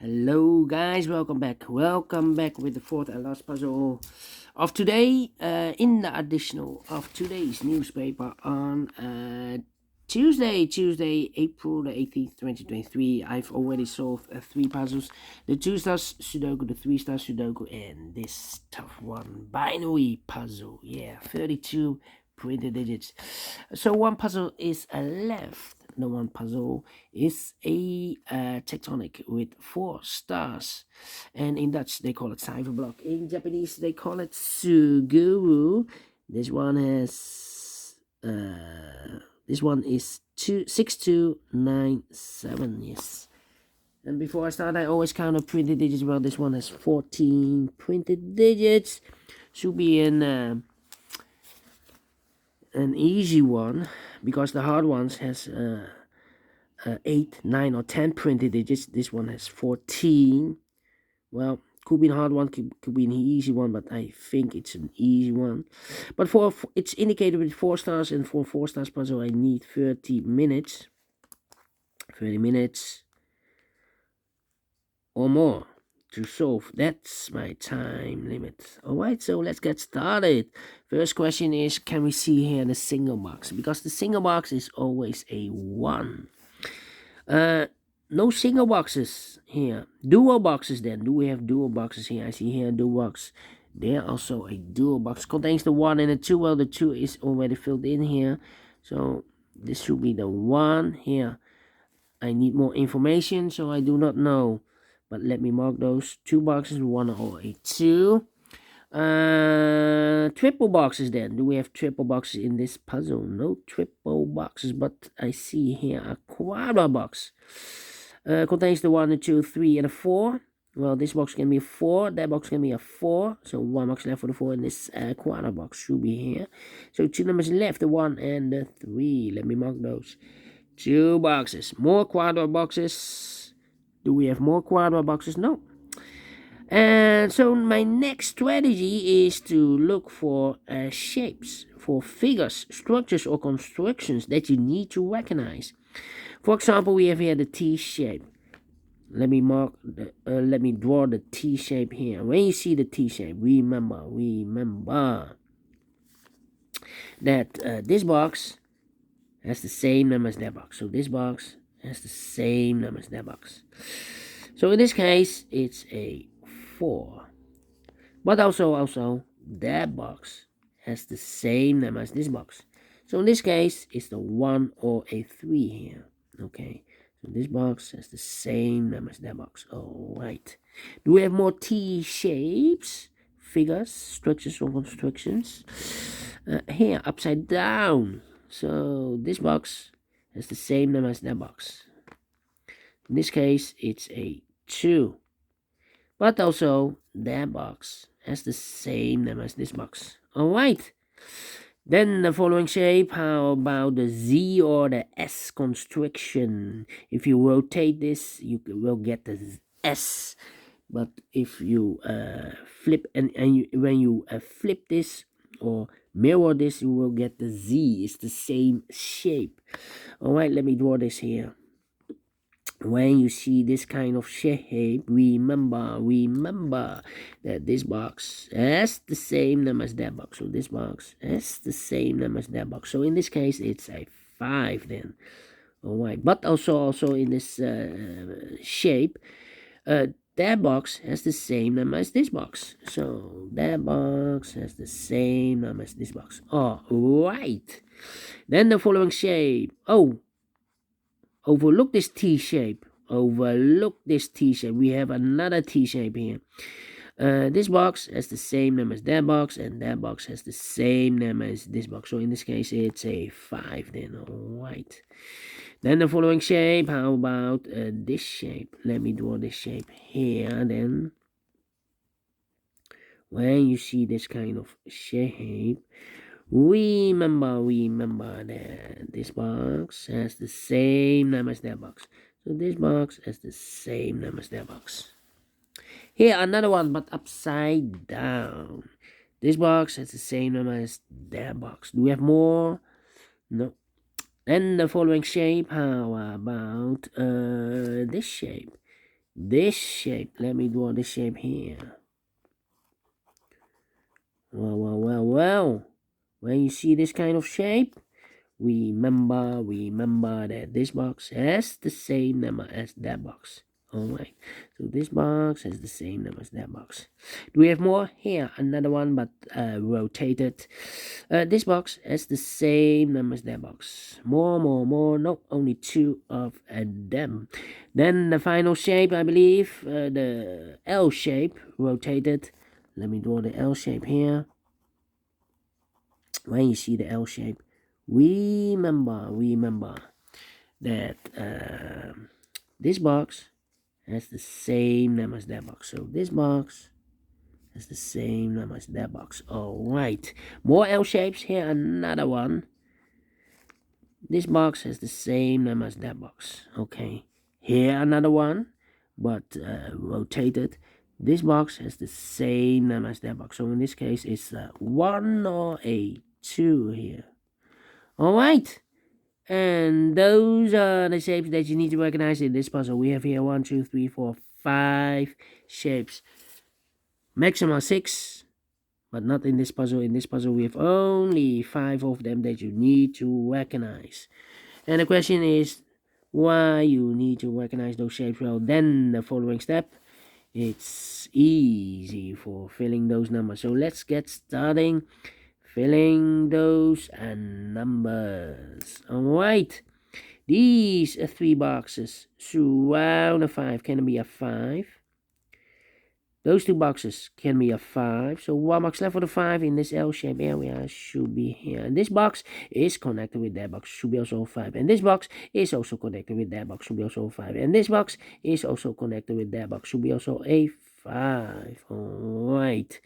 Hello guys, welcome back with the fourth and last puzzle of today, in the additional of today's newspaper on Tuesday, April the 18th, 2023. I've already solved three puzzles: the 2-star Sudoku, the 3-star Sudoku, and this tough one, binary puzzle. Yeah, 32 printed digits. So one puzzle is left. The one puzzle is a tectonic with 4 stars, and in Dutch they call it cipher block. In Japanese they call it Suguru. This one has this one is 6297. Yes. And before I start, I always count up printed digits. Well, this one has 14 printed digits. Should be an easy one, because the hard ones has 8, 9, or 10 printed digits. This one has 14. Well, could be a hard one, could be an easy one, but I think it's an easy one. But for it's indicated with 4 stars, and for 4 stars puzzle I need 30 minutes. 30 minutes or more to solve. That's my time limit. Alright, so let's get started. First question is, can we see here the single box? Because the single box is always a 1. No single boxes here. Dual boxes then. Do we have dual boxes here? I see here a dual box. There also a dual box. Contains the 1 and the 2. Well, the 2 is already filled in here. So this should be the 1 here. I need more information, so I do not know. But let me mark those 2 boxes, 1 or a 2. Triple boxes then. Do we have triple boxes in this puzzle? No triple boxes, but I see here a quadra box. Contains the 1, the 2, 3, and a 4. Well, this box can be a 4, that box can be a 4. So 1 box left for the 4, and this quadra box should be here. So 2 numbers left, the 1 and the 3. Let me mark those. 2 boxes. More quadra boxes. Do we have more quadra boxes? No. And so my next strategy is to look for shapes, for figures, structures, or constructions that you need to recognize. For example, we have here the T shape. Let me draw the T shape here. When you see the T shape, remember that this box has the same number as that box. So this box has the same number as that box. So in this case, it's a 4. But also that box has the same number as this box. So in this case, it's the 1 or a 3 here. Okay, so this box has the same number as that box. Alright. Do we have more T shapes, figures, structures, or constructions? Here, upside down. So this box has the same number as that box. In this case, it's a 2. But also, that box has the same number as this box. Alright. Then the following shape, how about the Z or the S construction? If you rotate this, you will get the S. But if you flip when you flip this or mirror this, you will get the Z. It's the same shape. Alright, let me draw this here. When you see this kind of shape, remember that this box has the same number as that box. So this box has the same number as that box. So in this case, it's a 5 then. Alright, but also in this shape, that box has the same number as this box. So that box has the same number as this box. Alright. Then the following shape. Overlook this T shape. We have another T shape here. This box has the same number as that box, and that box has the same number as this box. So in this case, it's a 5 then. Alright. Then the following shape. How about this shape? Let me draw this shape here then. When you see this kind of shape, remember that this box has the same number as that box. So this box has the same number as that box. Here, another one, but upside down. This box has the same number as that box. Do we have more? No. Then the following shape, how about this shape? this shape. Let me draw this shape here. Well. When you see this kind of shape, remember that this box has the same number as that box. Alright, so this box has the same number as that box. Do we have more? Here, another one, but rotated. This box has the same number as that box. More. No, only 2 of them. Then the final shape, I believe, the L shape, rotated. Let me draw the L shape here. When you see the L shape, remember that this box has the same number as that box. So this box has the same number as that box. Alright, more L shapes. Here another one. This box has the same number as that box. Okay, here another one, but rotated. This box has the same number as that box. So in this case, it's 1 or a 2 here. Alright, and those are the shapes that you need to recognize in this puzzle. We have here 1, 2, 3, 4, 5 shapes. Maximum 6, but not in this puzzle. In this puzzle, we have only 5 of them that you need to recognize. And the question is why you need to recognize those shapes. Well, then the following step, it's easy for filling those numbers. So let's get starting filling those numbers. Alright, these 3 boxes surround a 5. Can be a 5. Those 2 boxes can be a 5. So 1 box left for the 5 in this L-shaped area should be here. And this box is connected with that box, should be also a 5. And this box is also connected with that box, should be also a 5. And this box is also connected with that box, should be also a 5. Alright.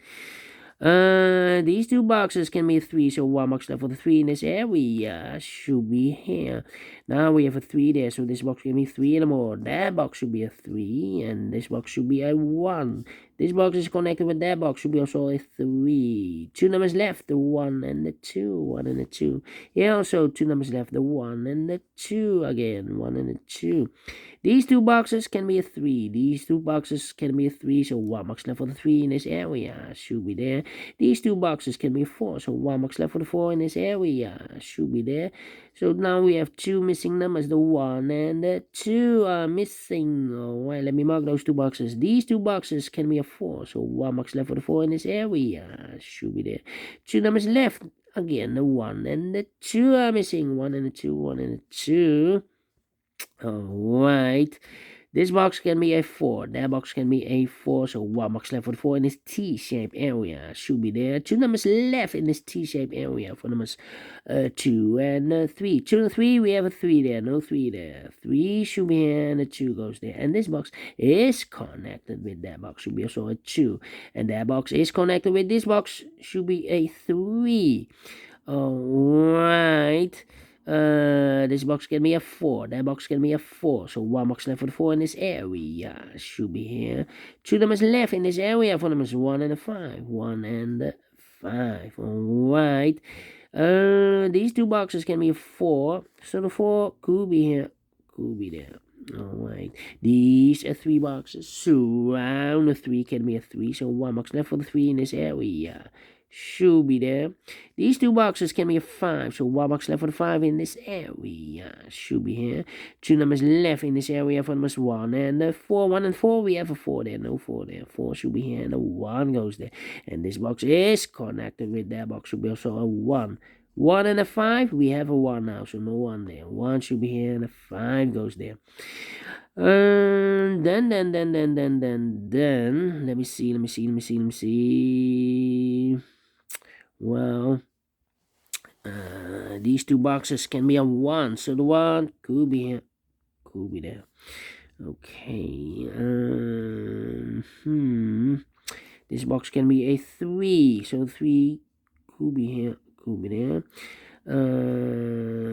These 2 boxes can be a 3, so 1 box left for the 3 in this area should be here. Now we have a 3 there, so this box can be 3 and more. That box should be a 3, and this box should be a 1. This box is connected with that box, should be also a 3. 2 numbers left, the 1 and the 2. 1 and the 2. Here also 2 numbers left, the 1 and the 2 again. 1 and the 2. These 2 boxes can be a 3. These 2 boxes can be a 3, so 1 box left for the 3 in this area should be there. These 2 boxes can be a 4, so 1 box left for the 4 in this area should be there. So now we have 2 missing numbers, the 1 and the 2 are missing. Alright, let me mark those 2 boxes. These 2 boxes can be a 4, so 1 box left for the 4 in this area should be there. 2 numbers left, again the 1 and the 2 are missing. 1 and the 2, 1 and the 2. Alright, this box can be a 4, that box can be a 4, so 1 box left for the 4 in this T-shaped area should be there. 2 numbers left in this T-shaped area for numbers 2 and 3. 2 and 3, we have a 3 there, no 3 there. 3 should be here and a 2 goes there. And this box is connected with that box, should be also a 2. And that box is connected with this box, should be a 3. Alright. This box can be a 4, that box can be a 4, so 1 box left for the 4 in this area should be here. 2 numbers left in this area for numbers 1 and 5. 1 and 5. Alright, these 2 boxes can be a 4, so the 4 could be here, could be there. Alright, these are 3 boxes surround the 3, can be a 3, so 1 box left for the 3 in this area should be there. These 2 boxes can be a 5, so 1 box left for the 5 in this area should be here. 2 numbers left in this area for numbers 1 and 4. 1 and 4, we have a 4 there, no 4 there. 4 should be here and a 1 goes there. And this box is connected with that box, should be also a 1. 1 and a 5, we have a 1 now, so no 1 there. 1 should be here and a 5 goes there. Then let me see. Well, these 2 boxes can be a 1, so the 1 could be here, could be there. Okay, this box can be a 3, so 3 could be here, could be there.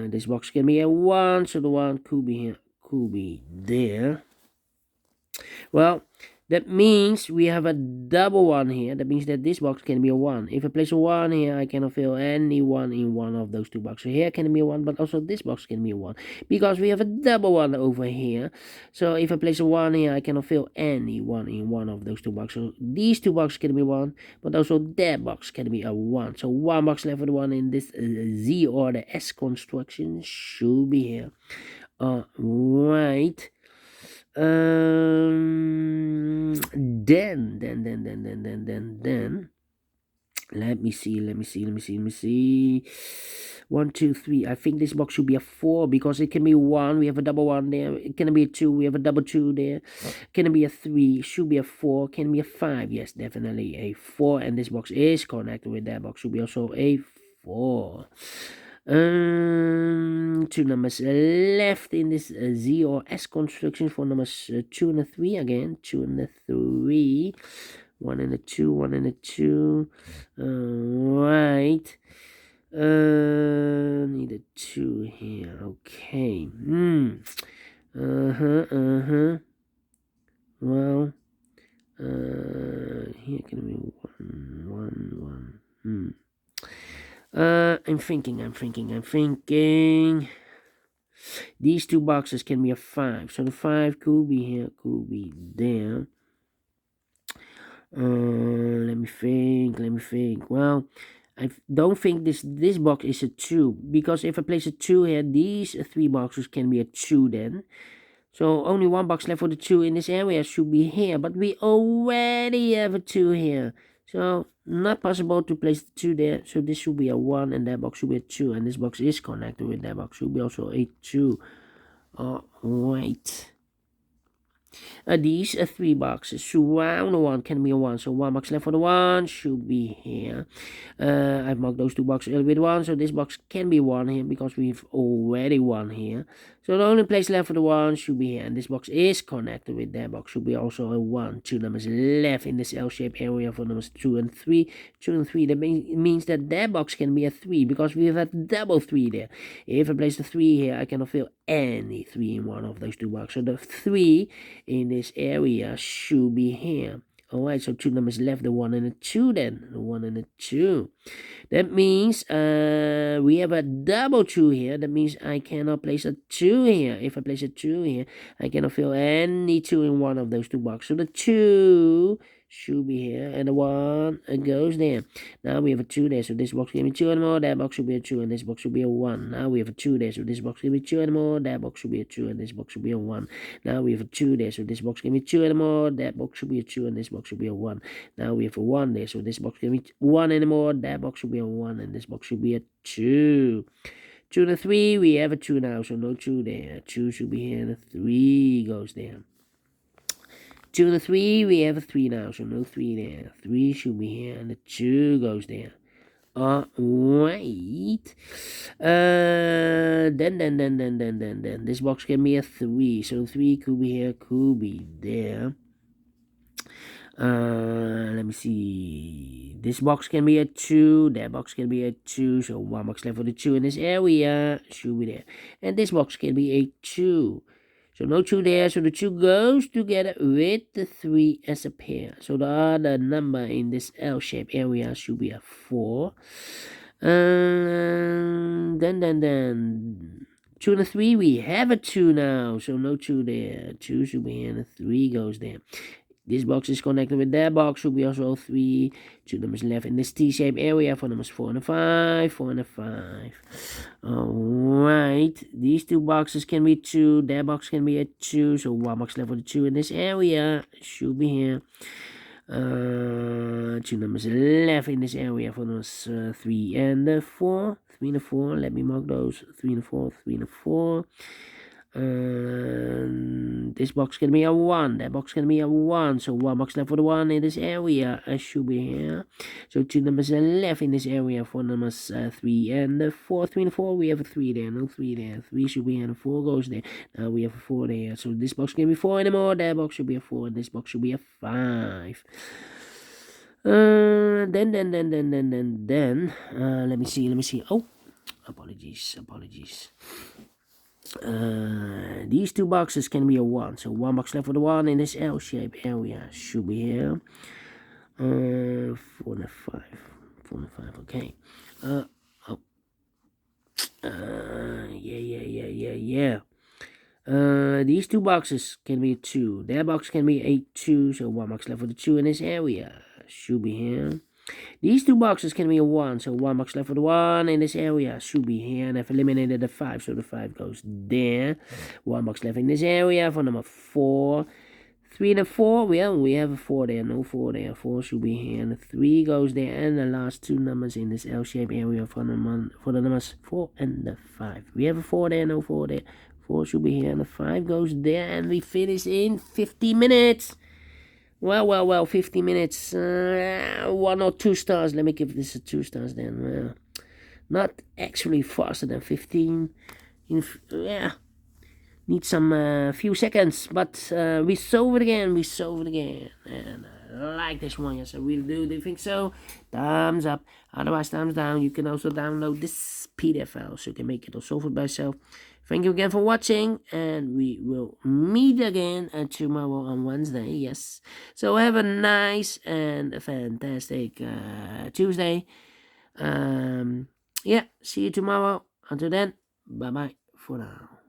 This box can be a 1, so the 1 could be here, could be there. Well, That means we have a double 1 here. That means that this box can be a 1. If I place a 1 here, I cannot fill any 1 in one of those two boxes. So here can be a 1, but also this box can be a 1. Because we have a double 1 over here. So if I place a 1 here, I cannot fill any 1 in one of those two boxes. So these two boxes can be 1, but also that box can be a 1. So 1 box left with 1 in this Z or the S construction should be here. Right. Then let me see. 1, 2, 3. I think this box should be a 4 because it can be 1. We have a double 1 there. It can be a 2. We have a double 2 there. Can be a 3. Should be a 4. Can be a 5. Yes, definitely a 4. And this box is connected with that box. Should be also a 4. Two numbers left in this Z or S construction for numbers 2 and 3 again. 2 and 3. 1 and 2. 1 and 2. Right. Need a 2 here. Okay. Well, here can be 1. I'm thinking. These two boxes can be a 5. So the 5 could be here, could be there. Let me think. Well, I don't think this box is a 2. Because if I place a 2 here, these 3 boxes can be a 2 then. So only 1 box left for the 2 in this area should be here. But we already have a 2 here. So not possible to place the 2 there. So this should be a 1 and that box should be a 2. And this box is connected with that box. Should be also a 2. Alright. These 3 boxes surround the 1 can be a 1. So 1 box left for the 1 should be here. I've marked those 2 boxes with 1. So this box can be 1 here because we've already 1 here. So the only place left for the 1 should be here. And this box is connected with that box. Should be also a 1. 2 numbers left in this L-shaped area for numbers 2 and 3. 2 and 3. That means that box can be a 3 because we have a double 3 there. If I place the 3 here, I cannot fill any 3 in one of those 2 boxes. So the 3 in this area should be here. Alright, so 2 numbers left, the 1 and the 2 then. The 1 and the 2. That means we have a double 2 here. That means I cannot place a 2 here. If I place a 2 here, I cannot fill any 2 in one of those 2 boxes. So the 2 should be here, and the 1 goes there. Now we have a 2 there, so this box can be 2 and more, that box should be a 2, and this box should be a 1. Now we have a 2 there, so this box can be 2 and more, that box should be a 2, and this box should be a 1. Now we have a 2 there, so this box can be 2 and more, that box should be a 2, and this box should be a 1. Now we have a 1 there, so this box can be 1 and more, that box should be a 1, and this box should be a 2. 2 and 3, we have a 2 now, so no 2 there. 2 should be here, and a 3 goes there. 2 and 3, we have a 3 now, so no 3 there. 3 should be here, and the 2 goes there. Alright. Then. This box can be a 3, so 3 could be here, could be there. Let me see. This box can be a 2, that box can be a 2, so 1 box left for the 2 in this area should be there. And this box can be a 2. So no 2 there, so the 2 goes together with the 3 as a pair. So the other number in this L-shaped area should be a 4. Then 2 and a 3, we have a 2 now, so no 2 there. 2 should be here, and a 3 goes there. This box is connected with that box, should be also 3. 2 numbers left in this T-shaped area for numbers 4 and 5. 4 and 5. Alright. These 2 boxes can be 2. That box can be a 2. So 1 box left for the 2 in this area. Should be here. 2 numbers left in this area for numbers 3 and 4. 3 and 4. Let me mark those. 3 and 4. 3 and 4. This box can be a 1. That box can be a 1. So 1 box left for the 1 in this area. I should be here. So 2 numbers left in this area for numbers 3 and 4. 3 and 4. We have a 3 there. No 3 there. 3 should be here and 4 goes there. Now we have a 4 there. So this box can be 4 anymore. That box should be a 4. And this box should be a 5. Then. Let me see. Oh, apologies. These two boxes can be a 1. So 1 box left for the 1 in this L-shaped area should be here. 4 and a 5. 4 and a 5, okay. Yeah. These two boxes can be a 2. That box can be a 2, so 1 box left for the 2 in this area should be here. These two boxes can be a 1, so 1 box left for the 1 in this area should be here. And I've eliminated the 5, so the 5 goes there. 1 box left in this area for number 4. 3 and a 4, well, we have a 4 there, no 4 there. 4 should be here, and the 3 goes there. And the last two numbers in this L-shaped area for the numbers 4 and the 5. We have a 4 there, no 4 there. 4 should be here, and the 5 goes there. And we finish in 50 minutes. Well, 50 minutes. 1 or 2 stars. Let me give this a 2 stars then. Not actually faster than 15. Yeah. Need some few seconds, but we solve it again. And I like this one. Yes, I really do. Do you think so? Thumbs up. Otherwise, thumbs down. You can also download this PDF file so you can make it or solve it by yourself. Thank you again for watching, and we will meet again tomorrow on Wednesday. Yes. So have a nice and a fantastic Tuesday. Yeah. See you tomorrow. Until then, bye bye for now.